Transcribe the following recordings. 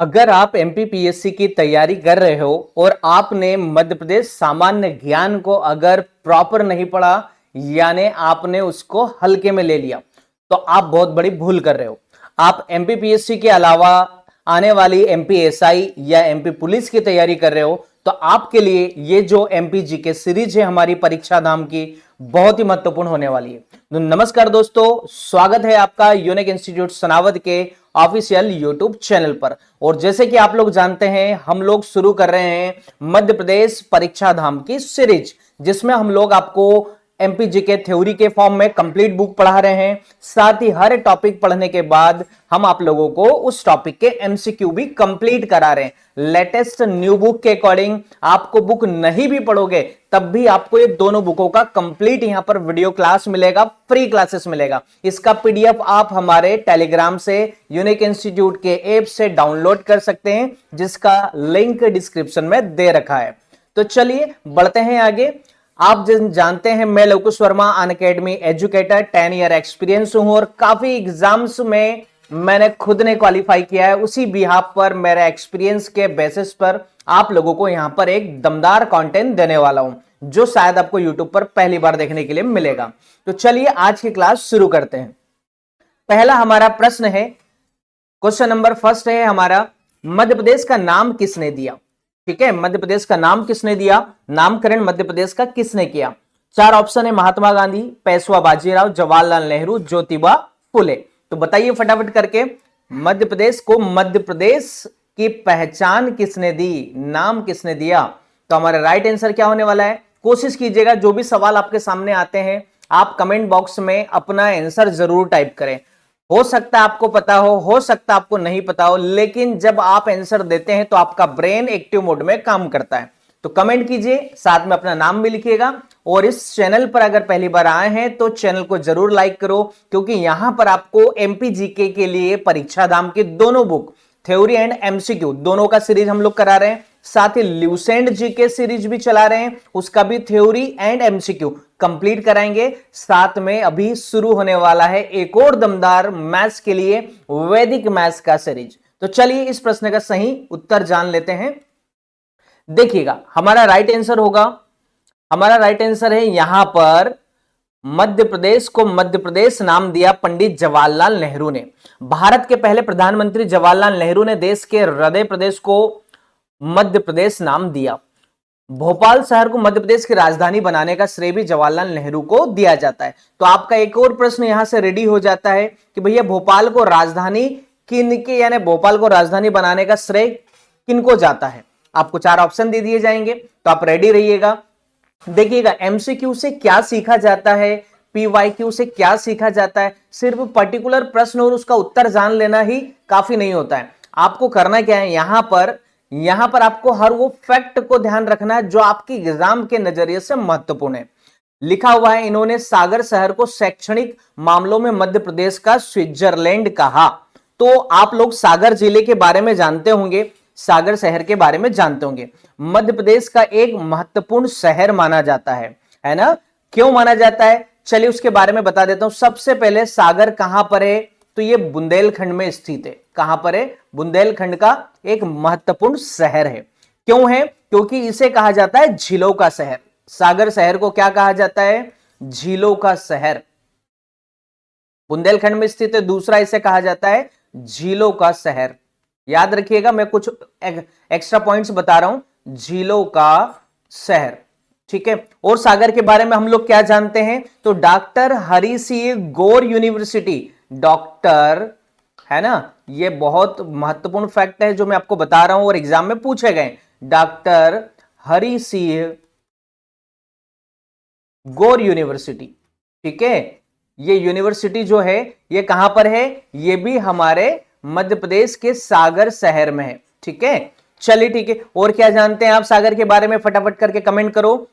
अगर आप एमपीपीएससी की तैयारी कर रहे हो और आपने मध्य प्रदेश सामान्य ज्ञान को अगर प्रॉपर नहीं पढ़ा, यानी आपने उसको हल्के में ले लिया, तो आप बहुत बड़ी भूल कर रहे हो। आप एमपीपीएससी के अलावा आने वाली एमपीएसआई या एमपी पुलिस की तैयारी कर रहे हो, तो आपके लिए ये जो एमपीजी के सीरीज है हमारी परीक्षा धाम की, बहुत ही महत्वपूर्ण होने वाली है। तो नमस्कार दोस्तों, स्वागत है आपका यूनिक इंस्टीट्यूट सनावद के ऑफिशियल यूट्यूब चैनल पर। और जैसे कि आप लोग जानते हैं, हम लोग शुरू कर रहे हैं मध्य प्रदेश परीक्षा धाम की सीरीज, जिसमें हम लोग आपको एमपीजी के थ्योरी के फॉर्म में कंप्लीट बुक पढ़ा रहे हैं। साथ ही हर टॉपिक पढ़ने के बाद हम आप लोगों को उस टॉपिक के एमसीक्यू भी कंप्लीट करा रहे हैं लेटेस्ट न्यू बुक के अकॉर्डिंग। आपको बुक नहीं भी पढ़ोगे तब भी आपको ये दोनों बुकों का कंप्लीट यहां पर वीडियो क्लास मिलेगा, फ्री क्लासेस मिलेगा। इसका पीडीएफ आप हमारे टेलीग्राम से यूनिक इंस्टीट्यूट के ऐप से डाउनलोड कर सकते हैं, जिसका लिंक डिस्क्रिप्शन में दे रखा है। तो चलिए बढ़ते हैं आगे। आप जानते हैं मैं Lavkush Verma Unacademy educator 10 year experience हूं और काफी एग्जाम्स में मैंने खुद ने क्वालिफाई किया है। उसी बिहाफ पर मेरे एक्सपीरियंस के बेसिस पर आप लोगों को यहां पर एक दमदार कंटेंट देने वाला हूं, जो शायद आपको यूट्यूब पर पहली बार देखने के लिए मिलेगा। तो चलिए आज की क्लास शुरू करते हैं। पहला हमारा प्रश्न है, क्वेश्चन नंबर फर्स्ट है हमारा, मध्य प्रदेश का नाम किसने दिया? ठीक है, मध्य प्रदेश का नाम किसने दिया? नामकरण मध्य प्रदेश का किसने किया? चार ऑप्शन है, महात्मा गांधी, पेशवा बाजीराव, जवाहरलाल नेहरू, ज्योतिबा फुले। तो बताइए फटाफट करके, मध्य प्रदेश को मध्य प्रदेश की पहचान किसने दी, नाम किसने दिया? तो हमारा राइट आंसर क्या होने वाला है? कोशिश कीजिएगा जो भी सवाल आपके सामने आते हैं आप कमेंट बॉक्स में अपना आंसर जरूर टाइप करें। हो सकता है आपको पता हो सकता है आपको नहीं पता हो, लेकिन जब आप आंसर देते हैं तो आपका ब्रेन एक्टिव मोड में काम करता है। तो कमेंट कीजिए, साथ में अपना नाम भी लिखिएगा। और इस चैनल पर अगर पहली बार आए हैं तो चैनल को जरूर लाइक करो, क्योंकि यहां पर आपको एमपीजीके के लिए परीक्षा धाम की दोनों बुक थ्योरी एंड एमसीक्यू दोनों का सीरीज हम लोग करा रहे हैं। साथ ही ल्यूसेंट जीके सीरीज भी चला रहे हैं, उसका भी थ्योरी एंड एमसीक्यू कंप्लीट कराएंगे। साथ में अभी शुरू होने वाला है एक और दमदार मैथ्स के लिए वैदिक मैथ्स का सीरीज। तो चलिए इस प्रश्न का सही उत्तर जान लेते हैं। देखिएगा हमारा राइट आंसर होगा, हमारा राइट आंसर है यहां पर मध्य प्रदेश को मध्य प्रदेश नाम दिया पंडित जवाहरलाल नेहरू ने। भारत के पहले प्रधानमंत्री जवाहरलाल नेहरू ने देश के हृदय प्रदेश को मध्य प्रदेश नाम दिया। भोपाल शहर को मध्य प्रदेश की राजधानी बनाने का श्रेय भी जवाहरलाल नेहरू को दिया जाता है। तो आपका एक और प्रश्न यहां से रेडी हो जाता है कि भैया भोपाल को राजधानी किनके, यानी भोपाल को राजधानी बनाने का श्रेय किनको जाता है? आपको चार ऑप्शन दे दिए जाएंगे, तो आप रेडी रहिएगा। देखिएगा एमसीक्यू से क्या सीखा जाता है, पीवाईक्यू से क्या सीखा जाता है। सिर्फ पर्टिकुलर प्रश्न और उसका उत्तर जान लेना ही काफी नहीं होता है। आपको करना क्या है, यहां पर आपको हर वो फैक्ट को ध्यान रखना है जो आपकी एग्जाम के नजरिए से महत्वपूर्ण है। लिखा हुआ है इन्होंने सागर शहर को शैक्षणिक मामलों में मध्य प्रदेश का स्विट्जरलैंड कहा। तो आप लोग सागर जिले के बारे में जानते होंगे, सागर शहर के बारे में जानते होंगे। मध्य प्रदेश का एक महत्वपूर्ण शहर माना जाता है ना? क्यों माना जाता है, चलिए उसके बारे में बता देता हूं। सबसे पहले सागर कहां पर है? तो ये बुंदेलखंड में स्थित है। कहां पर है? बुंदेलखंड का एक महत्वपूर्ण शहर है। क्यों है? क्योंकि इसे कहा जाता है झीलों का शहर। सागर शहर को क्या कहा जाता है? झीलों का शहर। बुंदेलखंड में स्थित है। दूसरा इसे कहा जाता है झीलों का शहर। याद रखिएगा, मैं कुछ एक्स्ट्रा पॉइंट्स बता रहा हूं। झीलों का शहर, ठीक है। और सागर के बारे में हम लोग क्या जानते हैं? तो डॉक्टर हरि सिंह गौर यूनिवर्सिटी, डॉक्टर, है ना, ये बहुत महत्वपूर्ण फैक्ट है जो मैं आपको बता रहा हूं और एग्जाम में पूछे गए। डॉक्टर हरि सिंह गौर यूनिवर्सिटी, ठीक है। ये यूनिवर्सिटी जो है ये कहां पर है? ये भी हमारे मध्य प्रदेश के सागर शहर में है, ठीक है। चलिए ठीक है, और क्या जानते हैं आप सागर के बारे में? फटाफट करके कमेंट करो।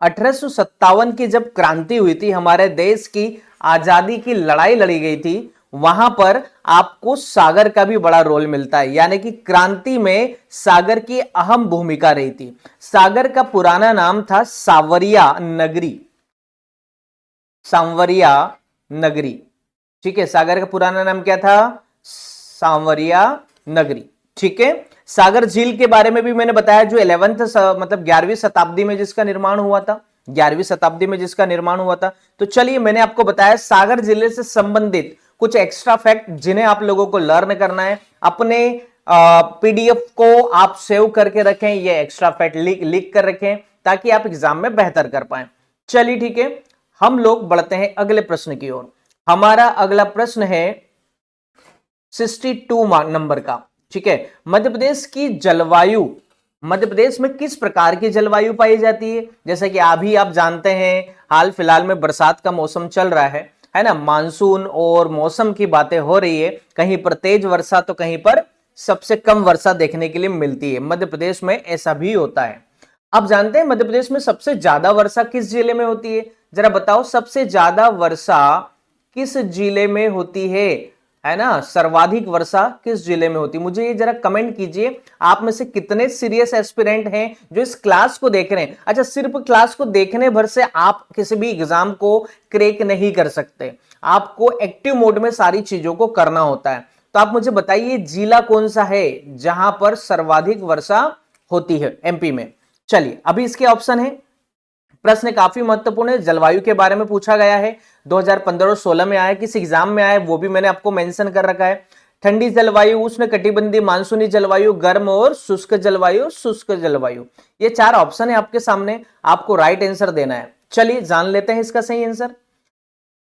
1857 की जब क्रांति हुई थी, हमारे देश की आजादी की लड़ाई लड़ी गई थी, वहां पर आपको सागर का भी बड़ा रोल मिलता है। यानी कि क्रांति में सागर की अहम भूमिका रही थी। सागर का पुराना नाम था सांवरिया नगरी, सांवरिया नगरी, ठीक है। सागर का पुराना नाम क्या था? सांवरिया नगरी, ठीक है। सागर झील के बारे में भी मैंने बताया, जो 11th मतलब 11वीं शताब्दी में जिसका निर्माण हुआ था, 11वीं शताब्दी में जिसका निर्माण हुआ था। तो चलिए मैंने आपको बताया सागर जिले से संबंधित कुछ एक्स्ट्रा फैक्ट जिन्हें आप लोगों को लर्न करना है। अपने पीडीएफ को आप सेव करके रखें, ये एक्स्ट्रा फैक्ट लिख कर रखें ताकि आप एग्जाम में बेहतर कर पाए। चलिए ठीक है, हम लोग बढ़ते हैं अगले प्रश्न की ओर। हमारा अगला प्रश्न है 62 नंबर का। ठीक है, मध्य प्रदेश की जलवायु, मध्य प्रदेश में किस प्रकार की जलवायु पाई जाती है? जैसे कि अभी आप जानते हैं हाल फिलहाल में बरसात का मौसम चल रहा है ना, मानसून और मौसम की बातें हो रही है, कहीं पर तेज वर्षा तो कहीं पर सबसे कम वर्षा देखने के लिए मिलती है। मध्य प्रदेश में ऐसा भी होता है। आप जानते हैं मध्य प्रदेश में सबसे ज्यादा वर्षा किस जिले में होती है? जरा बताओ, सबसे ज्यादा वर्षा किस जिले में होती है ना, सर्वाधिक वर्षा किस जिले में होती है? मुझे ये जरा कमेंट कीजिए, आप में से कितने सीरियस एस्पिरेंट हैं जो इस क्लास को देख रहे हैं। अच्छा, सिर्फ क्लास को देखने भर से आप किसी भी एग्जाम को क्रैक नहीं कर सकते, आपको एक्टिव मोड में सारी चीजों को करना होता है। तो आप मुझे बताइए जिला कौन सा है जहां पर सर्वाधिक वर्षा होती है एमपी में? चलिए अभी इसके ऑप्शन है। प्रश्न काफी महत्वपूर्ण है, जलवायु के बारे में पूछा गया है, 2015 और 16 में आया, किस एग्जाम में आया वो भी मैंने आपको मेंशन कर रखा है। ठंडी जलवायु, उष्ण कटिबंधीय, मानसूनी जलवायु, गर्म और शुष्क जलवायु, शुष्क जलवायु। ये 4 ऑप्शन है आपके सामने, आपको राइट आंसर देना है। चलिए जान लेते हैं इसका सही आंसर।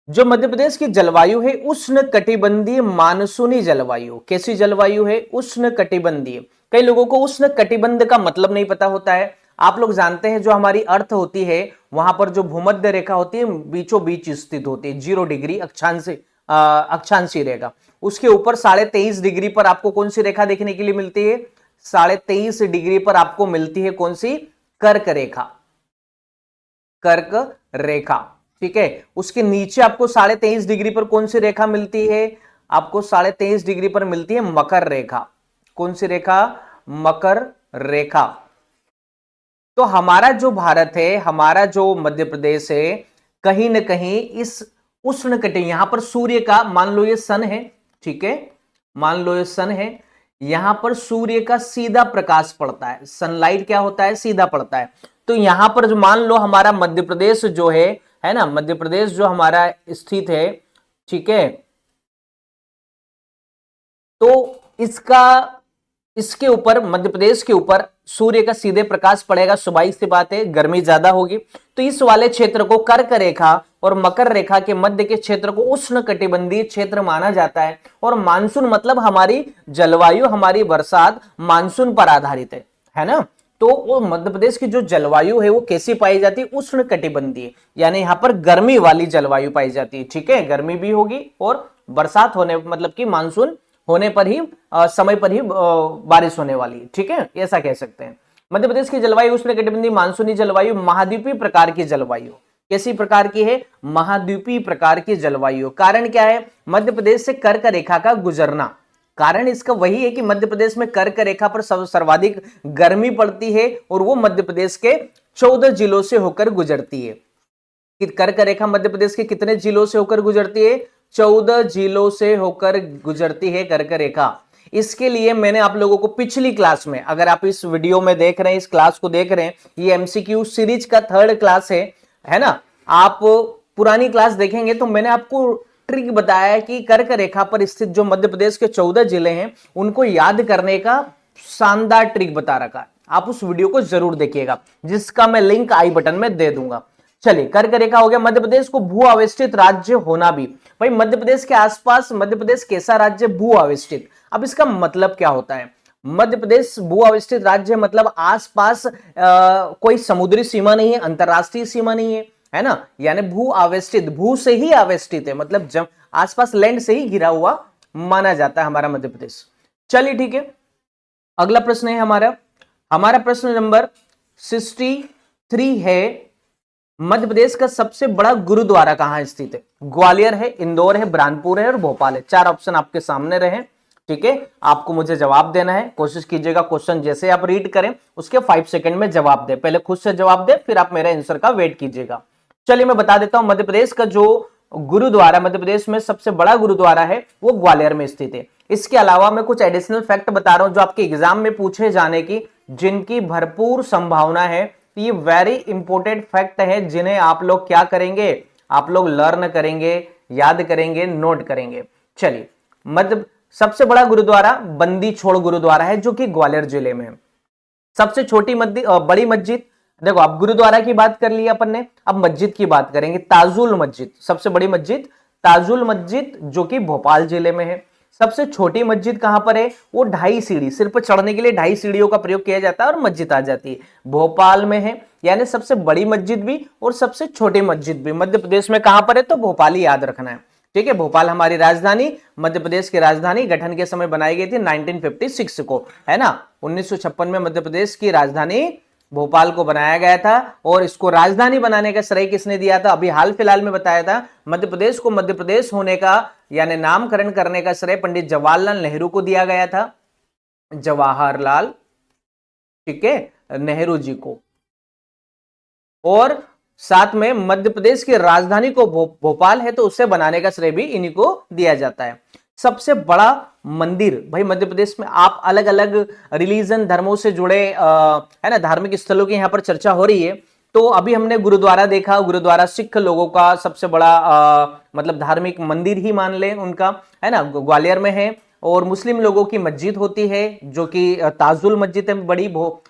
जो मध्य प्रदेश की जलवायु है उष्ण कटिबंधीय मानसूनी जलवायु। कैसी जलवायु है? उष्ण कटिबंधीय। कई लोगों को उष्ण कटिबंध का मतलब नहीं पता होता है। आप लोग जानते हैं जो हमारी अर्थ होती है वहां पर जो भूमध्य रेखा होती है बीचों बीच स्थित होती है, 0 डिग्री अक्षांशीय रेखा। उसके ऊपर 23.5 डिग्री पर आपको कौन सी रेखा देखने के लिए मिलती है? 23.5 डिग्री पर आपको मिलती है कौन सी? कर्क रेखा, कर्क रेखा। ठीक है, उसके नीचे आपको 23.5 डिग्री पर कौन सी रेखा मिलती है? आपको 23.5 डिग्री पर मिलती है मकर रेखा। कौन सी रेखा? मकर रेखा। तो हमारा जो भारत है, हमारा जो मध्य प्रदेश है, कहीं ना कहीं इस उष्ण कटिबंध, यहां पर सूर्य का, मान लो ये सन है, ठीक है, मान लो ये सन है, यहां पर सूर्य का सीधा प्रकाश पड़ता है, सनलाइट क्या होता है? सीधा पड़ता है। तो यहां पर जो मान लो हमारा मध्य प्रदेश जो है ना, मध्य प्रदेश जो हमारा स्थित है, ठीक है, तो इसके ऊपर, मध्य प्रदेश के ऊपर सूर्य का सीधे प्रकाश पड़ेगा, स्वाभाविक सी बात है गर्मी ज्यादा होगी। तो इस वाले क्षेत्र को कर्क रेखा और मकर रेखा के मध्य के क्षेत्र को उष्ण कटिबंधीय क्षेत्र माना जाता है। और मानसून मतलब हमारी जलवायु, हमारी बरसात मानसून पर आधारित है ना। तो वो मध्य प्रदेश की जो जलवायु है वो कैसी पाई जाती है? उष्ण कटिबंधीय, यानी यहां पर गर्मी वाली जलवायु पाई जाती है। ठीक है, गर्मी भी होगी और बरसात होने, मतलब कि मानसून होने पर ही, समय पर ही बारिश होने वाली। ठीक है, ऐसा कह सकते हैं। मध्य प्रदेश की जलवायु उष्ण कटिबंधीय मानसूनी जलवायु, महाद्वीपीय प्रकार की जलवायु। कैसी प्रकार की है? महाद्वीपीय प्रकार की जलवायु। कारण क्या है? मध्य प्रदेश से कर्क रेखा का गुजरना। कारण इसका वही है कि मध्य प्रदेश में कर्क रेखा पर सर्वाधिक गर्मी पड़ती है और वो मध्य प्रदेश के 14 जिलों से होकर गुजरती है। कि कर्क रेखा मध्य प्रदेश के कितने जिलों से होकर गुजरती है? 14 जिलों से होकर गुजरती है कर्क रेखा। इसके लिए मैंने आप लोगों को पिछली क्लास में, अगर आप इस वीडियो में देख रहे हैं, इस क्लास को देख रहे हैं, ये एमसीक्यू सीरीज का 3rd क्लास है ना। आप पुरानी क्लास देखेंगे तो मैंने आपको ट्रिक बताया है कि कर्क रेखा पर स्थित जो मध्य प्रदेश के 14 जिले हैं उनको याद करने का शानदार ट्रिक बता रखा है। आप उस वीडियो को जरूर देखिएगा, जिसका मैं लिंक आई बटन में दे दूंगा। चलिए, कर्क रेखा हो गया। मध्य प्रदेश को भू आवेष्टित राज्य होना भी, भाई मध्य प्रदेश के आसपास मध्य प्रदेश कैसा राज्य? भू आवेष्टित। अब इसका मतलब क्या होता है? मध्य प्रदेश भू आवेष्टित राज्य मतलब आसपास कोई समुद्री सीमा नहीं है, अंतरराष्ट्रीय सीमा नहीं है ना, यानी भू आवेष्टित, भू से ही आवेष्टित है, मतलब जब आसपास लैंड से ही घिरा हुआ माना जाता है हमारा मध्य प्रदेश। चलिए ठीक है, अगला प्रश्न है हमारा प्रश्न नंबर 63 है, मध्य प्रदेश का सबसे बड़ा गुरुद्वारा कहां स्थित है? ग्वालियर है, इंदौर है, बुरहानपुर है और भोपाल है। 4 ऑप्शन आपके सामने रहे। ठीक है, आपको मुझे जवाब देना है। कोशिश कीजिएगा क्वेश्चन जैसे आप रीड करें उसके 5 सेकंड में जवाब दे, पहले खुद से जवाब दे, फिर आप मेरे आंसर का वेट कीजिएगा। चलिए मैं बता देता हूं, मध्य प्रदेश का जो गुरुद्वारा, मध्य प्रदेश में सबसे बड़ा गुरुद्वारा है वो ग्वालियर में स्थित है। इसके अलावा मैं कुछ एडिशनल फैक्ट बता रहा हूं जो आपके एग्जाम में पूछे जाने की जिनकी भरपूर संभावना है। ये वेरी इंपॉर्टेंट फैक्ट है जिन्हें आप लोग क्या करेंगे, आप लोग लर्न करेंगे, याद करेंगे, नोट करेंगे। चलिए, मध्य सबसे बड़ा गुरुद्वारा बंदी छोड़ गुरुद्वारा है जो कि ग्वालियर जिले में है। सबसे छोटी बड़ी मस्जिद, देखो अब गुरुद्वारा की बात कर ली अपन ने, अब मस्जिद की बात करेंगे। ताजुल मस्जिद, सबसे बड़ी मस्जिद ताजुल मस्जिद जो कि भोपाल जिले में है। सबसे छोटी मस्जिद कहां पर है, वो 2.5 सीढ़ी, सिर्फ चढ़ने के लिए 2.5 सीढ़ियों का प्रयोग किया जाता है और मस्जिद आ जाती है, भोपाल में है। यानी सबसे बड़ी मस्जिद भी और सबसे छोटी मस्जिद भी मध्य प्रदेश में कहां पर है, तो भोपाल ही याद रखना है। ठीक है, भोपाल हमारी राजधानी, मध्य प्रदेश की राजधानी गठन के समय बनाई गई थी 1956 को, है ना। 1956 में मध्य प्रदेश की राजधानी भोपाल को बनाया गया था और इसको राजधानी बनाने का श्रेय किसने दिया था, अभी हाल फिलहाल में बताया था। मध्य प्रदेश को मध्य प्रदेश होने का यानी नामकरण करने का श्रेय पंडित जवाहरलाल नेहरू को दिया गया था, जवाहरलाल, ठीक है, नेहरू जी को। और साथ में मध्य प्रदेश की राजधानी को भोपाल है तो उसे बनाने का श्रेय भी इन्हीं को दिया जाता है। सबसे बड़ा मंदिर, भाई मध्य प्रदेश में आप अलग अलग रिलीजन धर्मों से जुड़े है ना धार्मिक स्थलों की यहां पर चर्चा हो रही है। तो अभी हमने गुरुद्वारा देखा, गुरुद्वारा सिख लोगों का सबसे बड़ा मतलब धार्मिक मंदिर ही मान लें उनका, है ना, ग्वालियर में है। और मुस्लिम लोगों की मस्जिद होती है जो कि ताजुल मस्जिद है, बड़ी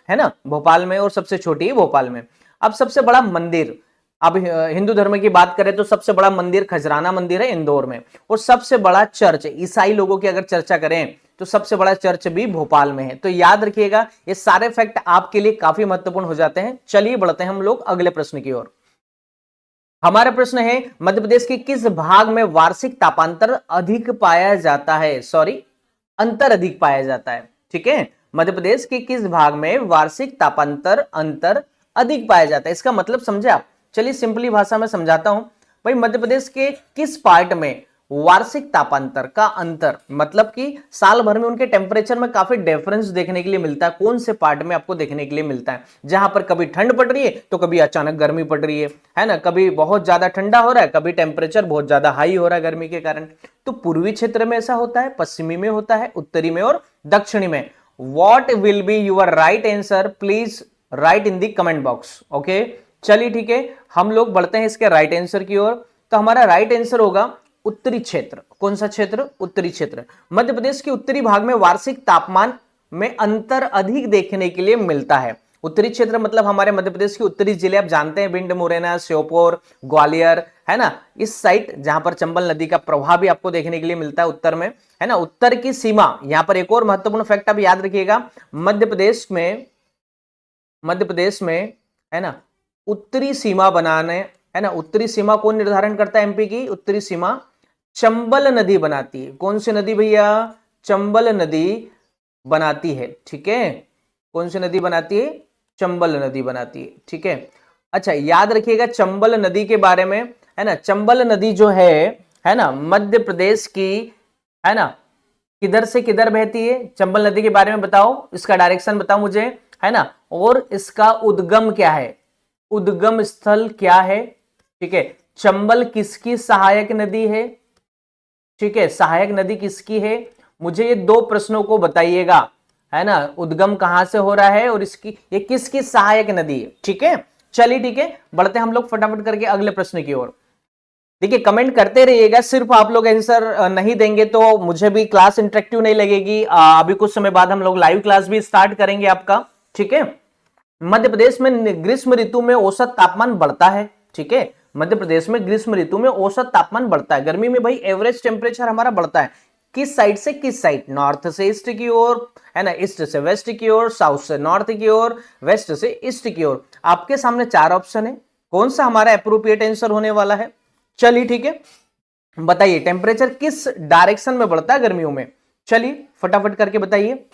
है ना भोपाल में, और सबसे छोटी है भोपाल में। अब सबसे बड़ा मंदिर, अब हिंदू धर्म की बात करें तो सबसे बड़ा मंदिर खजराना मंदिर है इंदौर में, और सबसे बड़ा चर्च ईसाई लोगों की अगर चर्चा करें तो सबसे बड़ा चर्च भी भोपाल में है। तो याद रखिएगा, ये सारे फैक्ट आपके लिए काफी महत्वपूर्ण हो जाते हैं। चलिए बढ़ते हैं हम लोग अगले प्रश्न की ओर। हमारा प्रश्न है, मध्य प्रदेश के किस भाग में वार्षिक तापांतर अधिक पाया जाता है, सॉरी अंतर अधिक पाया जाता है। ठीक है, मध्य प्रदेश के किस भाग में वार्षिक तापांतर अंतर अधिक पाया जाता है, इसका मतलब समझे आप। चलिए सिंपली भाषा में समझाता हूं। भाई मध्य प्रदेश के किस पार्ट में वार्षिक तापांतर का अंतर, मतलब कि साल भर में उनके टेम्परेचर में काफी डिफरेंस देखने के लिए मिलता है, कौन से पार्ट में आपको देखने के लिए मिलता है, जहां पर कभी ठंड पड़ रही है तो कभी अचानक गर्मी पड़ रही है ना, कभी बहुत ज्यादा ठंडा हो रहा है, कभी टेम्परेचर बहुत ज्यादा हाई हो रहा है गर्मी के कारण। तो पूर्वी क्षेत्र में ऐसा होता है, पश्चिमी में होता है, उत्तरी में और दक्षिणी में। What will be your right answer, please write in the comment box. Okay, चलिए ठीक है, हम लोग बढ़ते हैं इसके राइट आंसर की ओर। तो हमारा राइट आंसर होगा उत्तरी क्षेत्र। कौन सा क्षेत्र, उत्तरी क्षेत्र। मध्य प्रदेश के उत्तरी भाग में वार्षिक तापमान में अंतर अधिक देखने के लिए मिलता है। उत्तरी क्षेत्र मतलब हमारे मध्य प्रदेश के उत्तरी जिले आप जानते हैं, भिंड, मुरैना, श्योपुर, ग्वालियर, है ना, इस साइड जहां पर चंबल नदी का प्रवाह भी आपको देखने के लिए मिलता है उत्तर में, है ना। उत्तर की सीमा, यहां पर एक और महत्वपूर्ण फैक्ट आप याद रखिएगा, मध्य प्रदेश में है ना उत्तरी सीमा बनाने, है ना, उत्तरी सीमा कौन निर्धारण करता है, एमपी की उत्तरी सीमा चंबल नदी बनाती है। कौन सी नदी भैया, चंबल नदी बनाती है। ठीक है, कौन सी नदी बनाती है, चंबल नदी बनाती है। ठीक है, अच्छा याद रखिएगा चंबल नदी के बारे में, है ना। चंबल नदी जो है ना, मध्य प्रदेश की, है ना, किधर से किधर बहती है, चंबल नदी के बारे में बताओ, इसका डायरेक्शन बताओ मुझे, है ना, और इसका उद्गम क्या है, उद्गम स्थल क्या है। ठीक है, चंबल किसकी सहायक नदी है, ठीक है, सहायक नदी किसकी है, मुझे ये दो प्रश्नों को बताइएगा, है ना, उद्गम कहां से हो रहा है और इसकी ये किसकी सहायक नदी है। ठीक है, चलिए ठीक है, बढ़ते हम लोग फटाफट करके अगले प्रश्न की ओर। देखिए कमेंट करते रहिएगा, सिर्फ आप लोग आंसर नहीं देंगे तो मुझे भी क्लास इंटरेक्टिव नहीं लगेगी। अभी कुछ समय बाद हम लोग लाइव क्लास भी स्टार्ट करेंगे आपका। ठीक है, मध्य प्रदेश में ग्रीष्म ऋतु में औसत तापमान बढ़ता है। ठीक है, मध्य प्रदेश में ग्रीष्म ऋतु में औसत तापमान बढ़ता है, गर्मी में भाई एवरेज टेम्परेचर हमारा बढ़ता है। किस साइड से किस साइड, नॉर्थ से ईस्ट की ओर, है ना, ईस्ट से वेस्ट की ओर, साउथ से नॉर्थ की ओर, वेस्ट से ईस्ट की ओर। आपके सामने 4 ऑप्शन है, कौन सा हमारा एप्रोप्रिएट आंसर होने वाला है। चलिए ठीक है, बताइए टेम्परेचर किस डायरेक्शन में बढ़ता है गर्मियों में, चलिए फटाफट करके बताइए। तो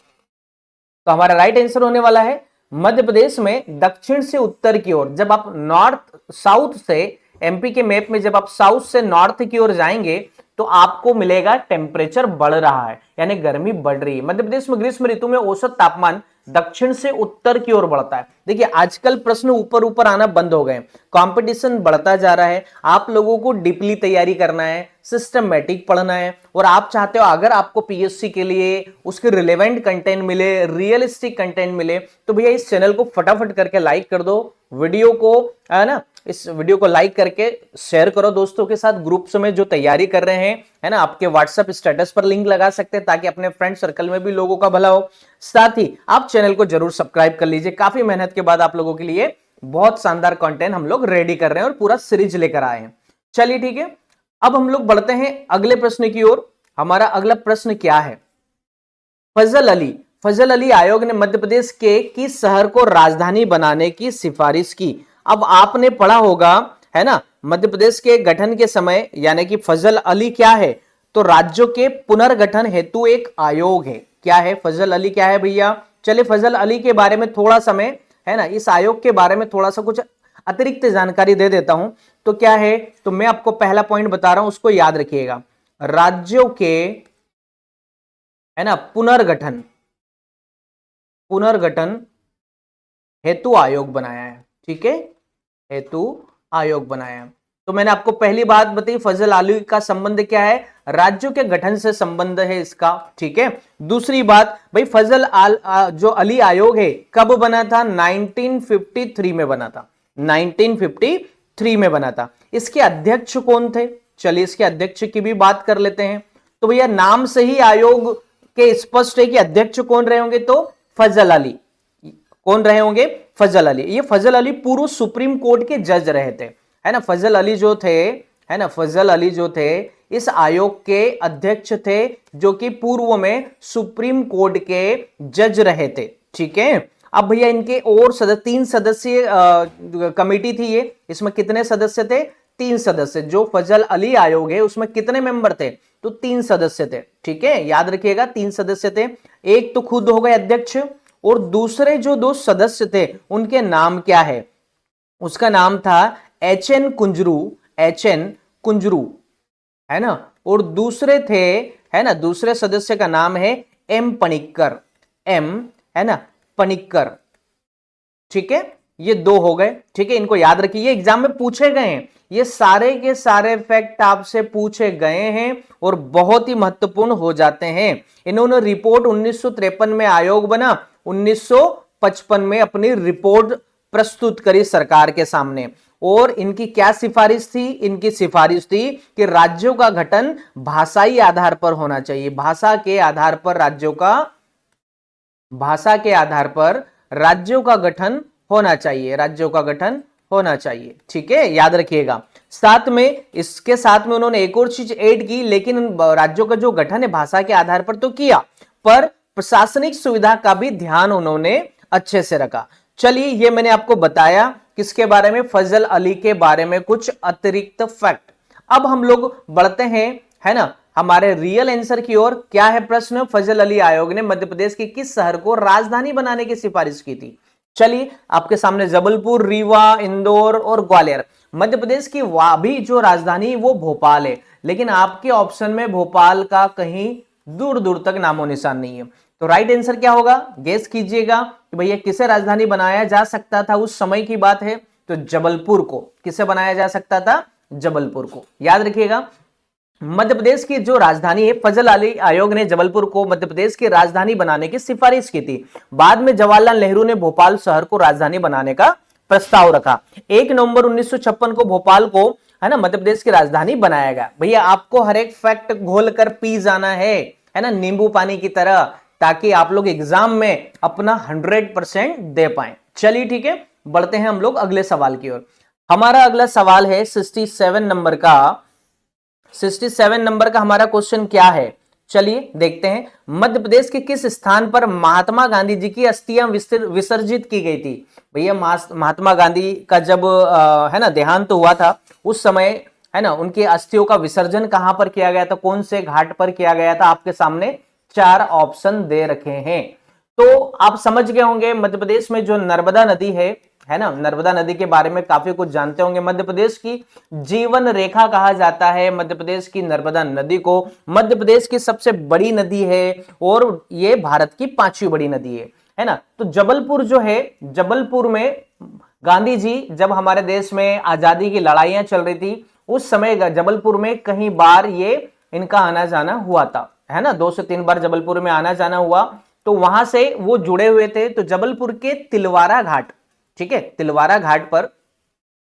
हमारा राइट आंसर होने वाला है मध्य प्रदेश में दक्षिण से उत्तर की ओर। जब आप नॉर्थ साउथ से, एमपी के मैप में जब आप साउथ से नॉर्थ की ओर जाएंगे तो आपको मिलेगा टेम्परेचर बढ़ रहा है, यानी गर्मी बढ़ रही है। मध्य प्रदेश में ग्रीष्म ऋतु में औसत तापमान दक्षिण से उत्तर की ओर बढ़ता है। देखिए आजकल प्रश्न ऊपर ऊपर आना बंद हो गए, कंपटीशन बढ़ता जा रहा है, आप लोगों को डीपली तैयारी करना है, सिस्टमैटिक पढ़ना है, और आप चाहते हो अगर आपको पीएससी के लिए उसके रिलेवेंट कंटेंट मिले, रियलिस्टिक कंटेंट मिले, तो भैया इस चैनल को फटाफट करके लाइक कर दो, वीडियो को है ना, इस वीडियो को लाइक करके शेयर करो दोस्तों के साथ, ग्रुप्स में जो तैयारी कर रहे हैं, है ना, आपके व्हाट्सएप स्टेटस पर लिंक लगा सकते हैं ताकि अपने फ्रेंड सर्कल में भी लोगों का भला हो। साथ ही आप चैनल को जरूर सब्सक्राइब कर लीजिए, काफी मेहनत के बाद आप लोगों के लिए बहुत शानदार कंटेंट हम लोग रेडी कर रहे हैं और पूरा सीरीज लेकर आए हैं। चलिए ठीक है, अब हम लोग बढ़ते हैं अगले प्रश्न की ओर। हमारा अगला प्रश्न क्या है? फजल अली आयोग ने मध्य प्रदेश के किस शहर को राजधानी बनाने की सिफारिश की? अब आपने पढ़ा होगा है ना, मध्य प्रदेश के गठन के समय यानी कि फजल अली क्या है, तो राज्यों के पुनर्गठन हेतु एक आयोग है। क्या है फजल अली, क्या है भैया? चलिए फजल अली के बारे में थोड़ा समय है ना, इस आयोग के बारे में थोड़ा सा कुछ अतिरिक्त जानकारी दे देता हूं। तो क्या है, तो मैं आपको पहला पॉइंट बता रहा हूं, उसको याद रखिएगा। राज्यों के है ना पुनर्गठन हेतु आयोग बनाया है, ठीक है, हेतु आयोग बनाया है। तो मैंने आपको पहली बात बताई, फजल अली का संबंध क्या है? राज्यों के गठन से संबंध है इसका, ठीक है। दूसरी बात भाई, जो अली आयोग है कब बना था? 1953 में बना था, 1953 में बना था। इसके अध्यक्ष कौन थे? चलिए इसके अध्यक्ष की भी बात कर लेते हैं। तो भैया नाम से ही आयोग के स्पष्ट है कि अध्यक्ष कौन रहे होंगे, तो फजल अली। कौन रहे होंगे? फजल अली। ये फजल अली पूर्व सुप्रीम कोर्ट के जज रहे थे, है ना। फजल अली जो थे, है ना, फजल अली जो थे इस आयोग के अध्यक्ष थे, जो कि पूर्व में सुप्रीम कोर्ट के जज रहे थे, ठीक है। अब भैया इनके और 3 सदस्यीय कमेटी थी ये, इसमें कितने सदस्य थे? 3 सदस्य। जो फजल अली आयोग है उसमें कितने मेंबर थे? तो 3 सदस्य थे, ठीक है, याद रखिएगा 3 सदस्य थे। एक तो खुद हो गए अध्यक्ष, और दूसरे जो 2 सदस्य थे उनके नाम क्या है? उसका नाम था एचएन कुंजरू, है ना, और दूसरे थे, है ना, दूसरे सदस्य का नाम है एम पणिक्कर, है ना, पणिक्कर, ठीक है। ये 2 हो गए, ठीक है, इनको याद रखिए, ये एग्जाम में पूछे गए हैं, ये सारे के सारे फैक्ट आपसे पूछे गए हैं और बहुत ही महत्वपूर्ण हो जाते हैं। इन्होंने रिपोर्ट 1953 में आयोग बना, 1955 में अपनी रिपोर्ट प्रस्तुत करी सरकार के सामने। और इनकी क्या सिफारिश थी? इनकी सिफारिश थी कि राज्यों का गठन भाषाई आधार पर होना चाहिए, भाषा के आधार पर राज्यों का गठन होना चाहिए, राज्यों का गठन होना चाहिए, ठीक है, याद रखिएगा। साथ में इसके साथ में उन्होंने एक और चीज ऐड की, लेकिन राज्यों का जो गठन है भाषा के आधार पर तो किया, पर प्रशासनिक सुविधा का भी ध्यान उन्होंने अच्छे से रखा। चलिए ये मैंने आपको बताया किसके बारे में? फजल अली के बारे में कुछ अतिरिक्त फैक्ट। अब हम लोग बढ़ते हैं, है ना, हमारे रियल आंसर की ओर। क्या है प्रश्न? फजल अली आयोग ने मध्य प्रदेश के किस शहर को राजधानी बनाने की सिफारिश की थी? चलिए आपके सामने जबलपुर, रीवा, इंदौर और ग्वालियर। मध्य प्रदेश की भी जो राजधानी वो भोपाल है, लेकिन आपके ऑप्शन में भोपाल का कहीं दूर दूर तक नामो निशान नहीं है। तो राइट आंसर क्या होगा? गेस कीजिएगा कि भैया किसे राजधानी बनाया जा सकता था, उस समय की बात है, तो जबलपुर को। किसे बनाया जा सकता था? जबलपुर को, याद रखिएगा। मध्य प्रदेश की जो राजधानी है, फजल अली आयोग ने जबलपुर को मध्य प्रदेश की राजधानी बनाने की सिफारिश की थी। बाद में जवाहरलाल नेहरू ने भोपाल शहर को राजधानी बनाने का प्रस्ताव रखा। 1 नवंबर 1956 को भोपाल को, है ना, मध्य प्रदेश की राजधानी बनाया गया। भैया आपको हर एक फैक्ट घोल कर पी जाना है ना, नींबू पानी की तरह, ताकि आप लोग एग्जाम में अपना 100% दे पाए। चलिए ठीक है, बढ़ते हैं हम लोग अगले सवाल की ओर। हमारा अगला सवाल है 67 नंबर का हमारा क्वेश्चन क्या है? चलिए देखते हैं। मध्य प्रदेश के किस स्थान पर महात्मा गांधी जी की अस्थियां विसर्जित की गई थी? भैया महात्मा गांधी का जब है ना देहांत हुआ था, उस समय है ना उनकी अस्थियों का विसर्जन कहां पर किया गया था, कौन से घाट पर किया गया था? आपके सामने 4 ऑप्शन दे रखे हैं, तो आप समझ गए होंगे। मध्य प्रदेश में जो नर्मदा नदी है है ना, नर्मदा नदी के बारे में काफी कुछ जानते होंगे। मध्य प्रदेश की जीवन रेखा कहा जाता है मध्य प्रदेश की नर्मदा नदी को। मध्य प्रदेश की सबसे बड़ी नदी है और ये भारत की 5वीं बड़ी नदी है ना। तो जबलपुर जो है, जबलपुर में गांधी जी जब हमारे देश में आजादी की लड़ाइयां चल रही थी उस समय जबलपुर में कई बार ये इनका आना जाना हुआ था, है ना, 2 से 3 बार जबलपुर में आना जाना हुआ। तो वहां से वो जुड़े हुए थे। तो जबलपुर के तिलवारा घाट, ठीक है, तिलवारा घाट पर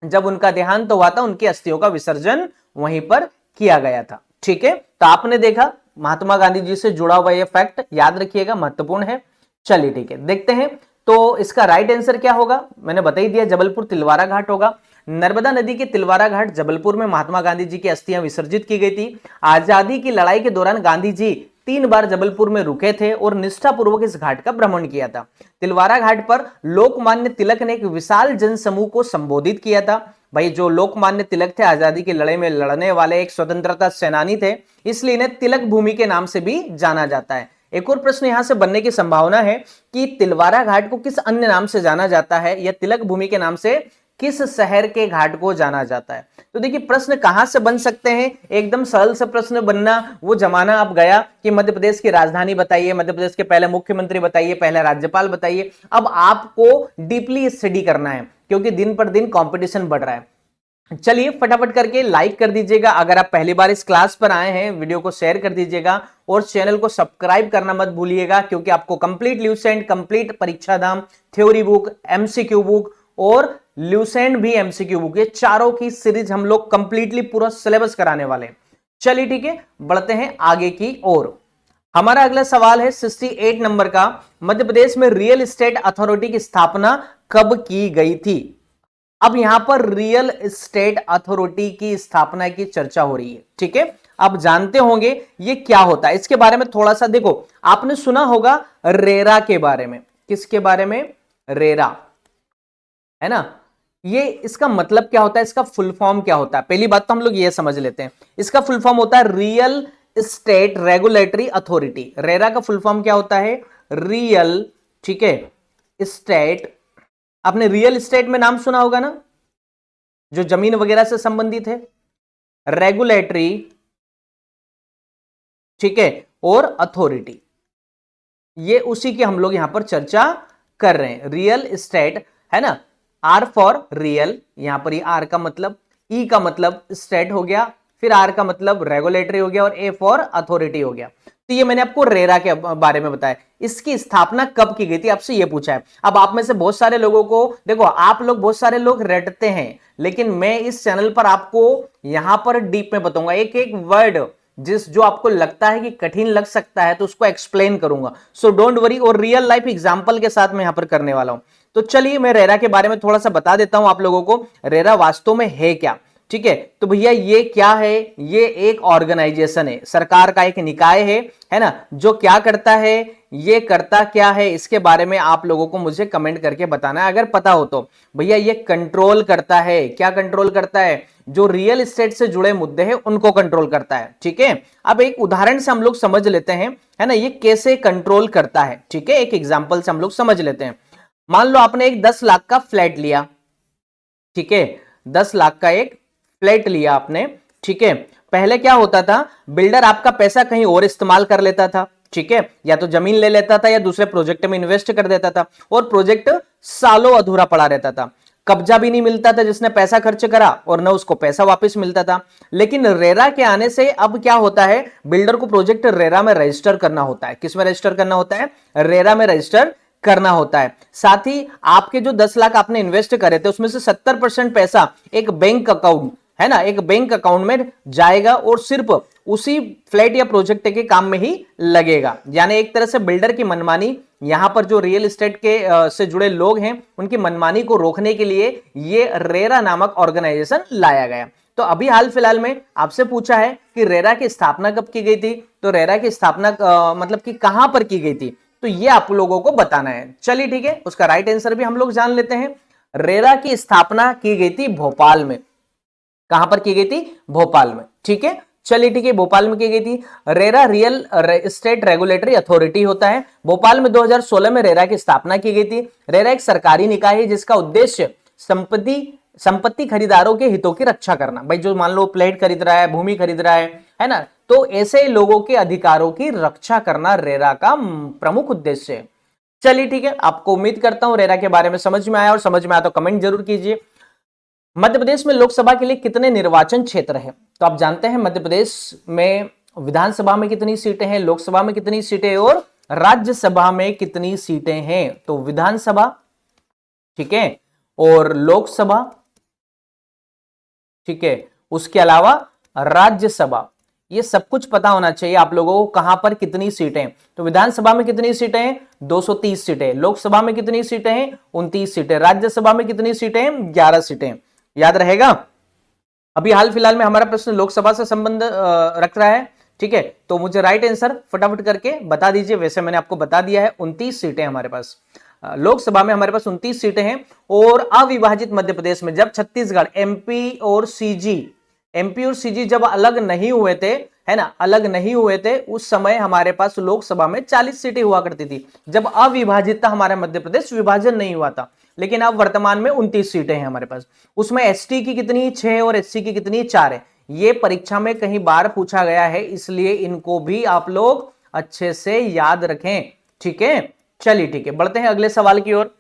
जब उनका देहांत हुआ था उनकी अस्थियों का विसर्जन वहीं पर किया गया था। ठीक है, तो आपने देखा महात्मा गांधी जी से जुड़ा हुआ ये फैक्ट याद रखिएगा, महत्वपूर्ण है। चलिए ठीक है, देखते हैं तो इसका राइट आंसर क्या होगा। मैंने बता ही दिया, जबलपुर तिलवारा घाट होगा। नर्मदा नदी के तिलवारा घाट जबलपुर में महात्मा गांधी जी की अस्थियां विसर्जित की गई थी। आजादी की लड़ाई के दौरान गांधी जी 3 बार जबलपुर में रुके थे और निष्ठापूर्वक इस घाट का भ्रमण किया था। तिलवारा घाट पर लोकमान्य तिलक ने एक विशाल जनसमूह को संबोधित किया था। भाई जो लोकमान्य तिलक थे आजादी की लड़ाई में लड़ने वाले एक स्वतंत्रता सेनानी थे, इसलिए इन्हें तिलक भूमि के नाम से भी जाना जाता है। एक और प्रश्न यहां से बनने की संभावना है कि तिलवारा घाट को किस अन्य नाम से जाना जाता है या तिलक भूमि के नाम से किस शहर के घाट को जाना जाता है। तो देखिए प्रश्न कहां से बन सकते हैं, एकदम सरल से प्रश्न बनना वो जमाना अब गया कि मध्य प्रदेश की राजधानी बताइए, मध्य प्रदेश के पहले मुख्यमंत्री बताइए, पहले राज्यपाल बताइए। अब आपको डीपली स्टडी करना है क्योंकि दिन पर दिन कंपटीशन बढ़ रहा है। चलिए फटाफट करके लाइक कर दीजिएगा। अगर आप पहली बार इस क्लास पर आए हैं वीडियो को शेयर कर दीजिएगा और चैनल को सब्सक्राइब करना मत भूलिएगा क्योंकि आपको कंप्लीट ल्यूसेंट, कंप्लीट परीक्षा धाम, थ्योरी बुक, एमसीक्यू बुक और ल्यूसेंट भी एमसीक्यू बुक, ये चारों की सीरीज हम लोग कंप्लीटली पूरा सिलेबस कराने वाले हैं। चलिए ठीक है, बढ़ते हैं आगे की ओर। हमारा अगला सवाल है 68 नंबर का, मध्य प्रदेश में रियल एस्टेट अथॉरिटी की स्थापना कब की गई थी। अब यहां पर रियल एस्टेट अथॉरिटी की स्थापना की चर्चा हो रही है। ठीक है, आप जानते होंगे ये क्या होता है, इसके बारे में थोड़ा सा देखो। आपने सुना होगा रेरा के बारे में, किसके बारे में, रेरा, है ना। ये इसका मतलब क्या होता है, इसका फुल फॉर्म क्या होता है, पहली बात तो हम लोग ये समझ लेते हैं। इसका फुल फॉर्म होता है real estate regulatory authority. RERA का फुल फॉर्म क्या होता है, रियल, ठीक है, एस्टेट। आपने रियल एस्टेट में नाम सुना होगा ना, जो जमीन वगैरह से संबंधित है, रेगुलेटरी, ठीक है, और अथॉरिटी, ये उसी की हम लोग यहां पर चर्चा कर रहे हैं। रियल एस्टेट, है ना, आर फॉर रियल, यहां पर ये आर का मतलब, ई का मतलब स्टेट हो गया, फिर आर का मतलब रेगुलेटरी हो गया और ए फॉर अथॉरिटी हो गया। तो ये मैंने आपको रेरा के बारे में बताया। इसकी स्थापना कब की गई थी, आपसे ये पूछा है। अब आप में से बहुत सारे लोगों को, देखो आप लोग बहुत सारे लोग रटते हैं, लेकिन मैं इस चैनल पर आपको यहां पर डीप में बताऊंगा, एक एक वर्ड जो आपको लगता है कि कठिन लग सकता है तो उसको एक्सप्लेन करूंगा। सो डोंट वरी, और रियल लाइफ एग्जांपल के साथ मैं यहां पर करने वाला हूं। तो चलिए मैं रेरा के बारे में थोड़ा सा बता देता हूं आप लोगों को, रेरा वास्तव में है क्या। ठीक है, तो भैया ये क्या है, ये एक ऑर्गेनाइजेशन है, सरकार का एक निकाय है ना, जो क्या करता है, ये करता क्या है, इसके बारे में आप लोगों को मुझे कमेंट करके बताना है अगर पता हो तो। भैया ये कंट्रोल करता है, क्या कंट्रोल करता है, जो रियल एस्टेट से जुड़े मुद्दे हैं उनको कंट्रोल करता है। ठीक है, अब एक उदाहरण से हम लोग समझ लेते हैं, है ना, ये कैसे कंट्रोल करता है। ठीक है, एक एग्जाम्पल से हम लोग समझ लेते हैं। मान लो आपने एक 10 लाख का फ्लैट लिया, ठीक है, 10 लाख का एक फ्लैट लिया आपने। ठीक है, पहले क्या होता था, बिल्डर आपका पैसा कहीं और इस्तेमाल कर लेता था। ठीक है, या तो जमीन ले लेता था या दूसरे प्रोजेक्ट में इन्वेस्ट कर देता था और प्रोजेक्ट सालों अधूरा पड़ा रहता था, कब्जा भी नहीं मिलता था जिसने पैसा खर्च करा और न उसको पैसा वापस मिलता था। लेकिन रेरा के आने से अब क्या होता है, बिल्डर को प्रोजेक्ट रेरा में रजिस्टर करना होता है। किस में रजिस्टर करना होता है, रेरा में रजिस्टर करना होता है। साथ ही आपके जो 10 लाख आपने इन्वेस्ट करे थे उसमें से 70% पैसा एक बैंक अकाउंट, है ना, एक बैंक अकाउंट में जाएगा और सिर्फ उसी फ्लैट या प्रोजेक्ट के काम में ही लगेगा। यानी एक तरह से बिल्डर की मनमानी, यहां पर जो रियल एस्टेट के से जुड़े लोग हैं उनकी मनमानी को रोकने के लिए ये रेरा नामक ऑर्गेनाइजेशन लाया गया। तो अभी हाल फिलहाल में आपसे पूछा है कि रेरा की स्थापना कब की गई थी, तो रेरा की स्थापना मतलब कि कहां पर की गई थी, तो ये आप लोगों को बताना है। चलिए ठीक है, उसका राइट आंसर भी हम लोग जान लेते हैं। रेरा की स्थापना की गई थी भोपाल में। कहां पर की गई थी, भोपाल में। ठीक है, चलिए ठीक है, भोपाल में की गई थी। RERA real estate regulatory authority होता है। भोपाल में 2016 में रेरा की स्थापना की गई थी। रेरा एक सरकारी निकाय है जिसका उद्देश्य संपत्ति खरीदारों के हितों की रक्षा करना। भाई जो मान लो प्लेट खरीद रहा है, भूमि खरीद रहा है ना, तो ऐसे लोगों के अधिकारों की रक्षा करना रेरा का प्रमुख उद्देश्य है। चलिए ठीक है, आपको उम्मीद करता हूं रेरा के बारे में समझ में आया, और समझ में आया तो कमेंट जरूर कीजिए। मध्य प्रदेश में लोकसभा के लिए कितने निर्वाचन क्षेत्र हैं? तो आप जानते हैं मध्य प्रदेश में विधानसभा में कितनी सीटें हैं, लोकसभा में कितनी सीटें और राज्यसभा में कितनी सीटें हैं? तो विधानसभा, ठीक है, और लोकसभा, ठीक है, उसके अलावा राज्यसभा, ये सब कुछ पता होना चाहिए आप लोगों को, कहां पर कितनी सीटें। तो विधानसभा में कितनी सीटें हैं? 230 सीटें। लोकसभा में कितनी सीटें हैं? 29 सीटें। राज्यसभा में कितनी सीटें हैं? 11 सीटें। याद रहेगा। अभी हाल फिलहाल में हमारा प्रश्न लोकसभा से संबंध रख रहा है, ठीक है, तो मुझे राइट आंसर फटाफट करके बता दीजिए। वैसे मैंने आपको बता दिया है, 29 सीटें हमारे पास लोकसभा में, हमारे पास 29 सीटें हैं। और अविभाजित मध्य प्रदेश में जब छत्तीसगढ़, एमपी और सीजी जब अलग नहीं हुए थे, है ना, अलग नहीं हुए थे, उस समय हमारे पास लोकसभा में 40 सीटें हुआ करती थी, जब अविभाजित था हमारा मध्य प्रदेश, विभाजन नहीं हुआ था। लेकिन अब वर्तमान में 29 सीटें हैं हमारे पास। उसमें एसटी की कितनी? 6 और एससी की कितनी? 4 है। ये परीक्षा में कहीं बार पूछा गया है, इसलिए इनको भी आप लोग अच्छे से याद रखें, ठीक है। चलिए ठीक है, बढ़ते हैं अगले सवाल की ओर।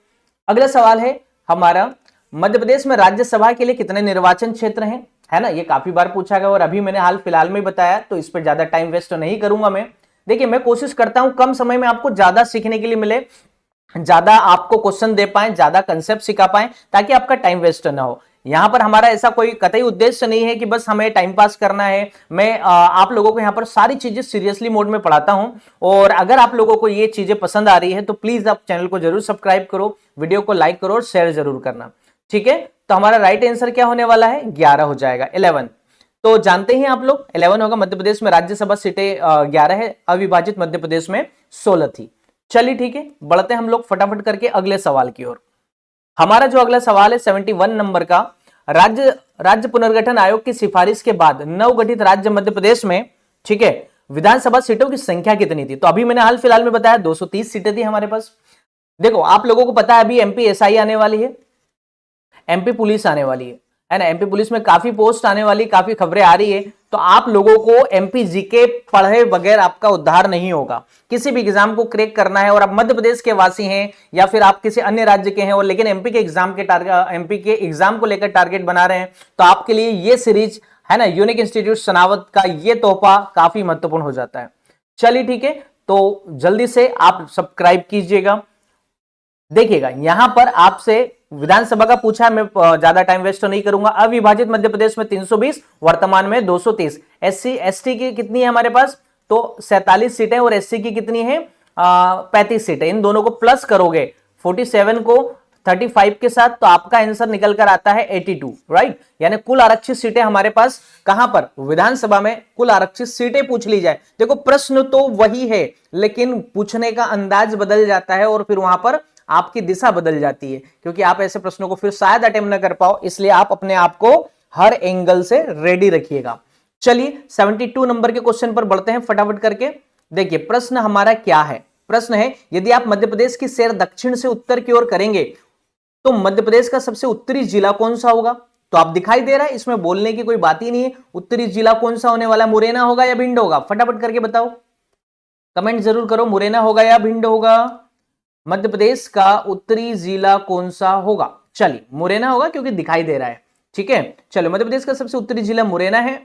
अगला सवाल है हमारा, मध्य प्रदेश में राज्यसभा के लिए कितने निर्वाचन क्षेत्र हैं? है ना, ये काफी बार पूछा गया और अभी मैंने हाल फिलहाल में बताया, तो इस पर ज्यादा टाइम वेस्ट नहीं करूंगा मैं। देखिए, मैं कोशिश करता हूं कम समय में आपको ज्यादा सीखने के लिए मिले, ज्यादा आपको क्वेश्चन दे पाए, ज्यादा कंसेप्ट सिखा पाए, ताकि आपका टाइम वेस्ट ना हो। यहां पर हमारा ऐसा कोई कतई उद्देश्य नहीं है कि बस हमें टाइम पास करना है। मैं आप लोगों को यहां पर सारी चीजें सीरियसली मोड में पढ़ाता हूं, और अगर आप लोगों को ये चीजें पसंद आ रही है तो प्लीज आप चैनल को जरूर सब्सक्राइब करो, वीडियो को लाइक करो और शेयर जरूर करना, ठीक है। तो हमारा राइट आंसर क्या होने वाला है? 11 हो जाएगा, 11। तो जानते हैं आप लोग 11 होगा। मध्य प्रदेश में राज्यसभा सीटें 11 है, अविभाजित मध्य प्रदेश में 16 थी। चलिए ठीक है, बढ़ते हैं हम लोग फटाफट करके अगले सवाल की ओर। हमारा जो अगला सवाल है 71 नंबर का, राज्य पुनर्गठन आयोग की सिफारिश के बाद नवगठित राज्य मध्य प्रदेश में, ठीक है, विधानसभा सीटों की संख्या कितनी थी? तो अभी मैंने हाल फिलहाल में बताया 230 सीटें थी हमारे पास। देखो, आप लोगों को पता है अभी एमपी एसआई आने वाली है, एमपी पुलिस आने वाली है ना, एमपी पुलिस में काफी पोस्ट आने वाली, काफी खबरें आ रही है। तो आप लोगों को एमपी जीके पढ़े बगैर आपका उद्धार नहीं होगा। किसी भी एग्जाम को क्रैक करना है और आप मध्य प्रदेश के वासी हैं या फिर आप किसी अन्य राज्य के हैं और लेकिन एमपी के एग्जाम को लेकर टारगेट बना रहे हैं, तो आपके लिए ये सीरीज है ना, यूनिक इंस्टीट्यूट सनावत का ये तोहफा काफी महत्वपूर्ण हो जाता है। चलिए ठीक है, तो जल्दी से आप सब्सक्राइब कीजिएगा। देखिएगा, यहां पर आपसे विधानसभा का पूछा है, मैं ज्यादा टाइम वेस्ट तो नहीं करूंगा। अविभाजित मध्य प्रदेश में 320, वर्तमान में 230। एससी एसटी की कितनी है हमारे पास? तो 47 सीटें, और एससी की कितनी है? 35 सीटें। इन दोनों को प्लस करोगे 47 को 35 के साथ, तो आपका आंसर निकल कर आता है 82, राइट। यानी कुल आरक्षित सीटें हमारे पास कहां पर? विधानसभा में कुल आरक्षित सीटें पूछ ली जाए। देखो, प्रश्न तो वही है, लेकिन पूछने का अंदाज बदल जाता है और फिर वहां पर आपकी दिशा बदल जाती है, क्योंकि आप ऐसे प्रश्नों को फिर शायद अटेम्प्ट न कर पाओ, इसलिए आप अपने आप को हर एंगल से रेडी रखिएगा। चलिए 72 नंबर के क्वेश्चन पर बढ़ते हैं फटाफट करके। देखिए, प्रश्न हमारा क्या है? प्रश्न है, यदि आप मध्य प्रदेश की सैर दक्षिण से उत्तर की ओर करेंगे तो मध्य प्रदेश का सबसे उत्तरी जिला कौन सा होगा? तो आप दिखाई दे रहा है, इसमें बोलने की कोई बात ही नहीं है। उत्तरी जिला कौन सा होने वाला? मुरैना होगा या भिंड होगा? फटाफट करके बताओ, कमेंट जरूर करो, मुरैना होगा या भिंड होगा? मध्य प्रदेश का उत्तरी जिला कौन सा होगा? चलिए, मुरैना होगा, क्योंकि दिखाई दे रहा है, ठीक है। चलो, मध्य प्रदेश का सबसे उत्तरी जिला मुरैना है।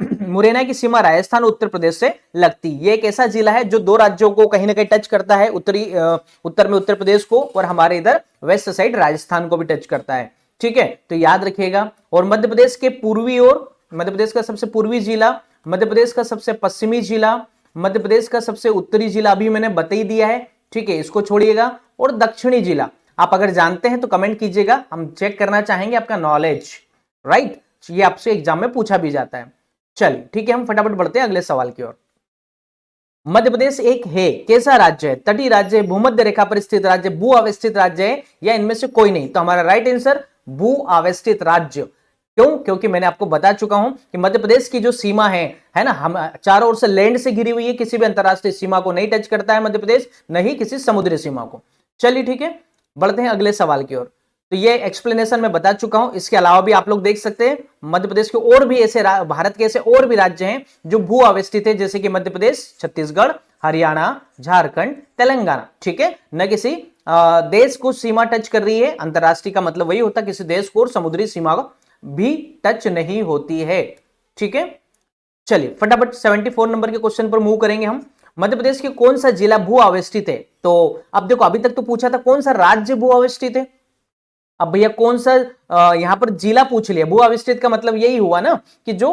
मुरैना की सीमा राजस्थान उत्तर प्रदेश से लगती। ये एक ऐसा जिला है जो दो राज्यों को कहीं ना कहीं टच करता है, उत्तर में उत्तर प्रदेश को और हमारे इधर वेस्ट साइड राजस्थान को भी टच करता है, ठीक है। तो याद रखिएगा। और मध्य प्रदेश के पूर्वी ओर, मध्य प्रदेश का सबसे पूर्वी जिला, मध्य प्रदेश का सबसे पश्चिमी जिला, मध्य प्रदेश का सबसे उत्तरी जिला अभी मैंने बता ही दिया है, ठीक है, इसको छोड़िएगा। और दक्षिणी जिला आप अगर जानते हैं तो कमेंट कीजिएगा, हम चेक करना चाहेंगे आपका नॉलेज, राइट। ये आपसे एग्जाम में पूछा भी जाता है। चलिए ठीक है, हम फटाफट बढ़ते हैं अगले सवाल की ओर। मध्य प्रदेश एक है कैसा राज्य है? तटीय राज्य है, भूमध्य रेखा पर स्थित राज्य, भू अवस्थित राज्य है, या इनमें से कोई नहीं? तो हमारा राइट आंसर भू अवस्थित राज्य। क्यों? क्योंकि मैंने आपको बता चुका हूं कि मध्य प्रदेश की जो सीमा है ना, हम चारों ओर से लैंड से घिरी हुई है, किसी भी अंतरराष्ट्रीय सीमा को नहीं टच करता है मध्य प्रदेश, नहीं किसी समुद्री सीमा को। चलिए ठीक है, बढ़ते हैं अगले सवाल की ओर। तो ये एक्सप्लेनेशन मैं बता चुका हूं, इसके अलावा भी आप लोग देख सकते हैं मध्य प्रदेश के और भी ऐसे भारत के ऐसे और भी राज्य हैं जो भू अवस्थित है, जैसे कि मध्य प्रदेश, छत्तीसगढ़, हरियाणा, झारखंड, तेलंगाना। ठीक है, न किसी देश को सीमा टच कर रही है, अंतरराष्ट्रीय का मतलब वही होता है किसी देश को, और समुद्री सीमा भी टच नहीं होती है। ठीक है, चलिए फटाफट 74 नंबर के क्वेश्चन पर मूव करेंगे हम। मध्य प्रदेश के कौन सा जिला भू अवस्थित है? तो अब देखो, अभी तक तो पूछा था कौन सा राज्य भू अवस्थित है, अब भैया कौन सा यहां पर जिला पूछ लिया। भू अवस्थित का मतलब यही हुआ ना कि जो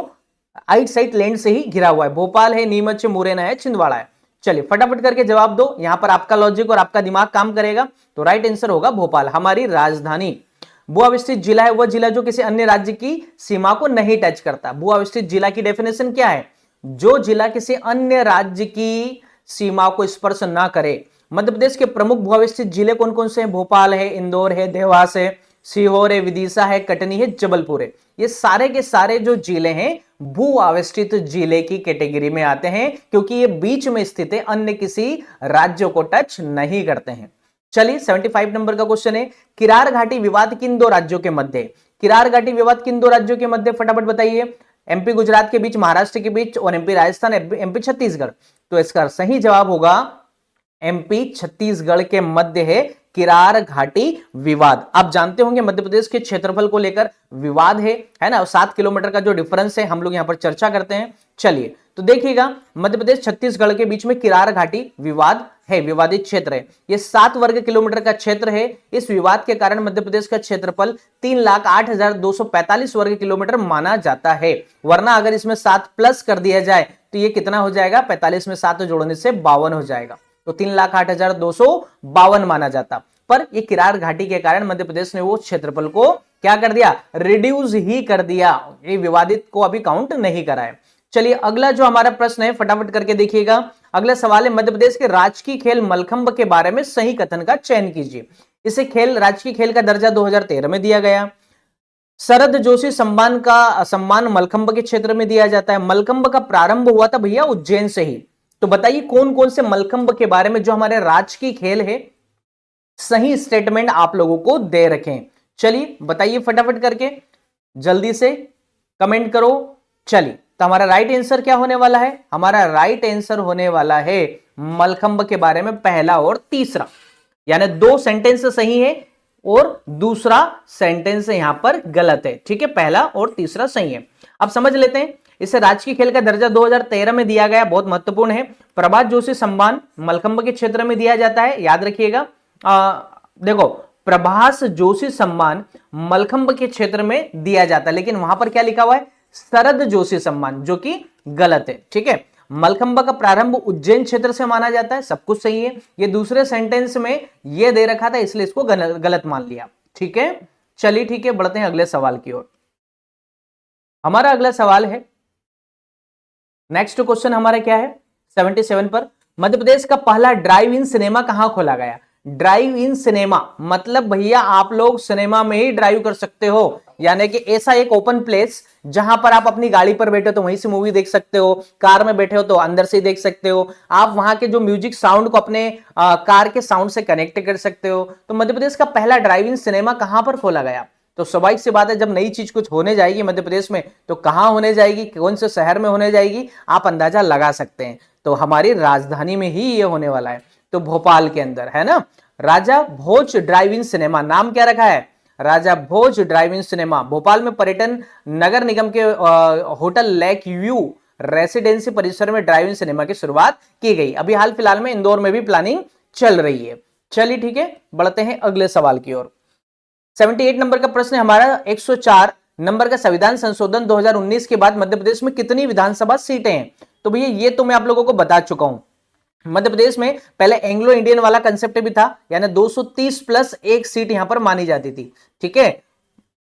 आइट साइड लैंड से ही घिरा हुआ है, भोपाल है, नीमच है, मुरैना है, छिंदवाड़ा है। चलिए फटाफट करके जवाब दो, यहां पर आपका लॉजिक और आपका दिमाग काम करेगा। तो राइट आंसर होगा भोपाल, हमारी राजधानी। भू अवस्थित जिला है वह जिला जो किसी अन्य राज्य की सीमा को नहीं टच करता। भू अवस्थित जिला की डेफिनेशन क्या है? जो जिला किसी अन्य राज्य की सीमा को स्पर्श ना करे। मध्य प्रदेश के प्रमुख भू अवस्थित जिले कौन कौन से हैं? भोपाल है, इंदौर है, देवास है, सीहोर है, विदिशा है, कटनी है, जबलपुर है। ये सारे के सारे जो जिले हैं भू अवस्थित जिले की कैटेगरी में आते हैं, क्योंकि ये बीच में स्थित है, अन्य किसी राज्य को टच नहीं करते हैं। चलिए 75 नंबर का क्वेश्चन है, किरार घाटी विवाद किन दो राज्यों के मध्य? किरार घाटी विवाद किन दो राज्यों के मध्य, फटाफट बताइए। एमपी गुजरात के बीच, महाराष्ट्र के बीच, और एमपी राजस्थान, एमपी छत्तीसगढ़। तो इसका सही जवाब होगा एमपी छत्तीसगढ़ के मध्य है किरार घाटी विवाद। आप जानते होंगे मध्य प्रदेश के क्षेत्रफल को लेकर विवाद है ना, 7 किलोमीटर का जो डिफरेंस है हम लोग यहां पर चर्चा करते हैं। चलिए तो देखिएगा, मध्य प्रदेश छत्तीसगढ़ के बीच में किरार घाटी विवाद है, विवादित क्षेत्र है। ये 7 वर्ग किलोमीटर का क्षेत्र है। इस विवाद के कारण मध्य प्रदेश का क्षेत्रफल 3,08,245 वर्ग किलोमीटर माना जाता है। वरना अगर इसमें 7 प्लस कर दिया जाए तो ये कितना हो जाएगा? 45 में 7 जोड़ने से 52 हो जाएगा, तो 3,08,252 माना जाता। पर ये किरार घाटी के कारण मध्य प्रदेश ने वो क्षेत्रफल को क्या कर दिया? रिड्यूस ही कर दिया, ये विवादित को अभी काउंट नहीं करा है। चलिए अगला जो हमारा प्रश्न है फटाफट करके देखिएगा। अगला सवाल है, मध्य प्रदेश के राजकीय खेल मलखंब के बारे में सही कथन का चयन कीजिए। इसे खेल राजकीय खेल का दर्जा 2013 में दिया गया। शरद जोशी सम्मान मलखंब के क्षेत्र में दिया जाता है। मलखंब का प्रारंभ हुआ था भैया उज्जैन से ही। तो बताइए कौन कौन से मलखंब के बारे में जो हमारे राजकीय खेल है, सही स्टेटमेंट आप लोगों को दे रखें। चलिए बताइए फटाफट करके, जल्दी से कमेंट करो। चलिए तो हमारा राइट आंसर क्या होने वाला है? हमारा राइट आंसर होने वाला है मलखंब के बारे में पहला और तीसरा, यानी 2 सेंटेंस सही है और दूसरा सेंटेंस यहां पर गलत है। ठीक है, पहला और तीसरा सही है। अब समझ लेते हैं, इसे राजकीय खेल का दर्जा 2013 में दिया गया, बहुत महत्वपूर्ण है। प्रभात जोशी सम्मान मलखंब के क्षेत्र में दिया जाता है, याद रखिएगा। देखो, प्रभास जोशी सम्मान मलखंब के क्षेत्र में दिया जाता है, लेकिन वहां पर क्या लिखा हुआ है? शरद जोशी सम्मान, जो कि गलत है। ठीक है, मलखंब का प्रारंभ उज्जैन क्षेत्र से माना जाता है, सब कुछ सही है। ये दूसरे सेंटेंस में ये दे रखा था, इसलिए इसको गलत मान लिया। ठीक है, चलिए ठीक है, बढ़ते हैं अगले सवाल की ओर। हमारा अगला सवाल है, नेक्स्ट क्वेश्चन हमारा क्या है 77 पर, मध्य प्रदेश का पहला ड्राइव इन सिनेमा कहां खोला गया? ड्राइव इन सिनेमा मतलब भैया आप लोग सिनेमा में ही ड्राइव कर सकते हो, यानी कि ऐसा एक ओपन प्लेस जहां पर आप अपनी गाड़ी पर बैठे हो तो वहीं से मूवी देख सकते हो, कार में बैठे हो तो अंदर से ही देख सकते हो, आप वहां के जो म्यूजिक साउंड को अपने कार के साउंड से कनेक्ट कर सकते हो। तो मध्य प्रदेश का पहला ड्राइव इन सिनेमा कहां पर खोला गया? तो स्वाभाविक सी बात है, जब नई चीज कुछ होने जाएगी मध्य प्रदेश में तो कहां होने जाएगी, कौन से शहर में होने जाएगी, आप अंदाजा लगा सकते हैं। तो हमारी राजधानी में ही ये होने वाला है, तो भोपाल के अंदर, है ना। राजा भोज ड्राइव इन सिनेमा, नाम क्या रखा है? राजा भोज ड्राइव इन सिनेमा। भोपाल में पर्यटन नगर निगम के होटल लेक व्यू रेसिडेंसी परिसर में ड्राइव इन सिनेमा की शुरुआत की गई। अभी हाल फिलहाल में इंदौर में भी प्लानिंग चल रही है। चलिए ठीक है, बढ़ते हैं अगले सवाल की ओर। 78 नंबर का प्रश्न है हमारा, 104 नंबर का संविधान संशोधन 2019 के बाद मध्य प्रदेश में कितनी विधानसभा सीटें हैं? तो भैया ये तो मैं आप लोगों को बता चुका हूं। मध्य प्रदेश में पहले एंग्लो इंडियन वाला कंसेप्ट भी था, यानी 230 प्लस 1 सीट यहां पर मानी जाती थी। ठीक है,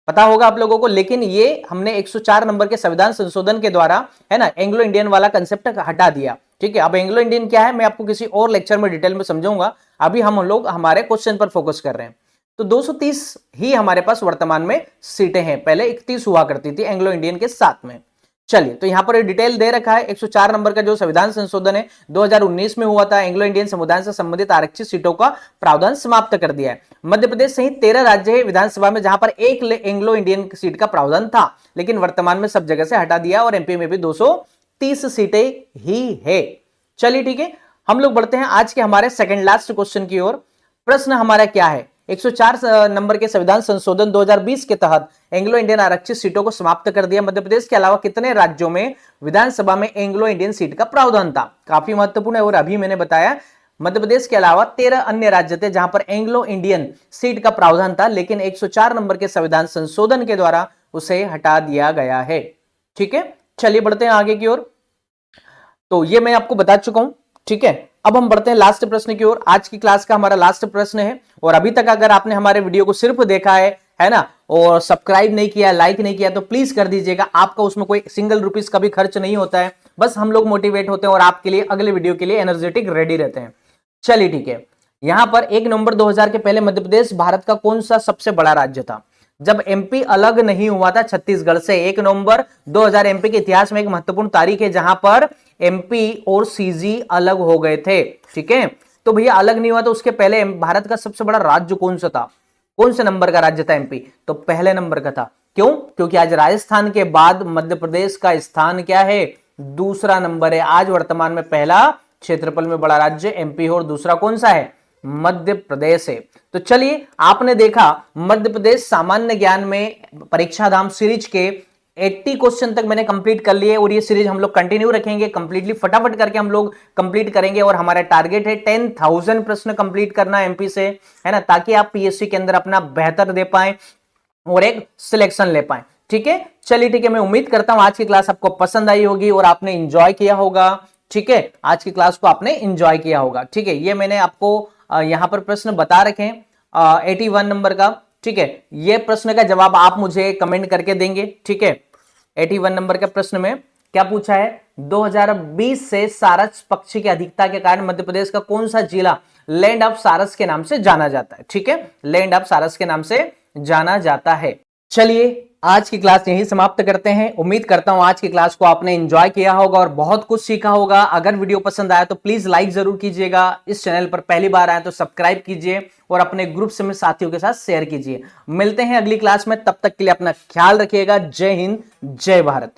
पता होगा आप लोगों को, लेकिन ये हमने 104 नंबर के संविधान संशोधन के द्वारा, है ना, एंग्लो इंडियन वाला कंसेप्ट हटा दिया। ठीक है, अब एंग्लो इंडियन क्या है मैं आपको किसी और लेक्चर में डिटेल में समझाऊंगा, अभी हम लोग हमारे क्वेश्चन पर फोकस कर रहे हैं। तो तो 230 ही हमारे पास वर्तमान में सीटें हैं, पहले 31 हुआ करती थी एंग्लो इंडियन के साथ में। चलिए, तो यहां पर डिटेल दे रखा है। 104 नंबर का जो संविधान संशोधन है 2019 में हुआ था, एंग्लो इंडियन समुदाय से संबंधित आरक्षित सीटों का प्रावधान समाप्त कर दिया है। मध्य प्रदेश सहित 13 राज्य है विधानसभा में जहां पर एक एंग्लो इंडियन सीट का प्रावधान था, लेकिन वर्तमान में सब जगह से हटा दिया और एमपी में भी 230 सीटें ही है। चलिए ठीक है, हम लोग बढ़ते हैं आज के हमारे सेकंड लास्ट क्वेश्चन की ओर। प्रश्न हमारा क्या है? 104 नंबर के संविधान संशोधन 2020 के तहत एंग्लो इंडियन आरक्षित सीटों को समाप्त कर दिया। मध्य प्रदेश के अलावा कितने राज्यों में विधानसभा में एंग्लो इंडियन सीट का प्रावधान था? काफी महत्वपूर्ण है, और अभी मैंने बताया मध्य प्रदेश के अलावा 13 अन्य राज्य थे जहां पर एंग्लो इंडियन सीट का प्रावधान था, लेकिन 104 नंबर के संविधान संशोधन के द्वारा उसे हटा दिया गया है। ठीक है, चलिए बढ़ते हैं आगे की ओर। तो ये मैं आपको बता चुका हूं, ठीक है। अब हम बढ़ते हैं लास्ट प्रश्न की ओर। आज की क्लास का हमारा लास्ट प्रश्न है, और अभी तक अगर आपने हमारे वीडियो को सिर्फ देखा है ना, और सब्सक्राइब नहीं किया, लाइक नहीं किया, तो प्लीज कर दीजिएगा। आपका उसमें कोई सिंगल रुपीस का भी खर्च नहीं होता है, बस हम लोग मोटिवेट होते हैं और आपके लिए अगले वीडियो के लिए एनर्जेटिक रेडी रहते हैं। चलिए ठीक है, यहां पर 1 नवंबर 2000 के पहले मध्य प्रदेश भारत का कौन सा सबसे बड़ा राज्य था? जब एमपी अलग नहीं हुआ था छत्तीसगढ़ से। 1 नवंबर 2000 एमपी के इतिहास में एक महत्वपूर्ण तारीख है जहां पर एमपी और सीजी अलग हो गए थे। ठीक है, तो भैया अलग नहीं हुआ तो उसके पहले भारत का सबसे बड़ा राज्य कौन सा था? कौन से नंबर का राज्य था एमपी? तो पहले नंबर का था। क्यों? क्योंकि आज राजस्थान के बाद मध्य प्रदेश का स्थान क्या है? दूसरा नंबर है। आज वर्तमान में पहला क्षेत्रफल में बड़ा राज्य एमपी हो, और दूसरा कौन सा है? मध्य प्रदेश है। तो चलिए, आपने देखा मध्य प्रदेश सामान्य ज्ञान में परीक्षा धाम सीरीज के 80 क्वेश्चन तक मैंने कंप्लीट कर लिए, और ये सीरीज हम लोग कंटिन्यू रखेंगे, कंप्लीटली फटाफट करके हम लोग कंप्लीट करेंगे। और हमारा टारगेट है 10,000 प्रश्न कंप्लीट करना एमपी से, है ना, ताकि आप पीएससी के अंदर अपना बेहतर दे पाए और एक सिलेक्शन ले पाए। ठीक है, चलिए ठीक है, मैं उम्मीद करता हूं आज की क्लास आपको पसंद आई होगी और आपने इंजॉय किया होगा। ठीक है, आज की क्लास को आपने इंजॉय किया होगा। ठीक है, ये मैंने आपको यहां पर प्रश्न बता रखे हैं 81 नंबर का। ठीक है, ये प्रश्न का जवाब आप मुझे कमेंट करके देंगे। ठीक है, 81 नंबर के प्रश्न में क्या पूछा है? 2020 से सारस पक्षी की अधिकता के कारण मध्य प्रदेश का कौन सा जिला लैंड ऑफ सारस के नाम से जाना जाता है? ठीक है, लैंड ऑफ सारस के नाम से जाना जाता है। चलिए, आज की क्लास यहीं समाप्त करते हैं। उम्मीद करता हूं आज की क्लास को आपने एंजॉय किया होगा और बहुत कुछ सीखा होगा। अगर वीडियो पसंद आया तो प्लीज लाइक जरूर कीजिएगा। इस चैनल पर पहली बार आए तो सब्सक्राइब कीजिए और अपने ग्रुप्स में साथियों के साथ शेयर कीजिए। मिलते हैं अगली क्लास में, तब तक के लिए अपना ख्याल रखिएगा। जय हिंद, जय भारत।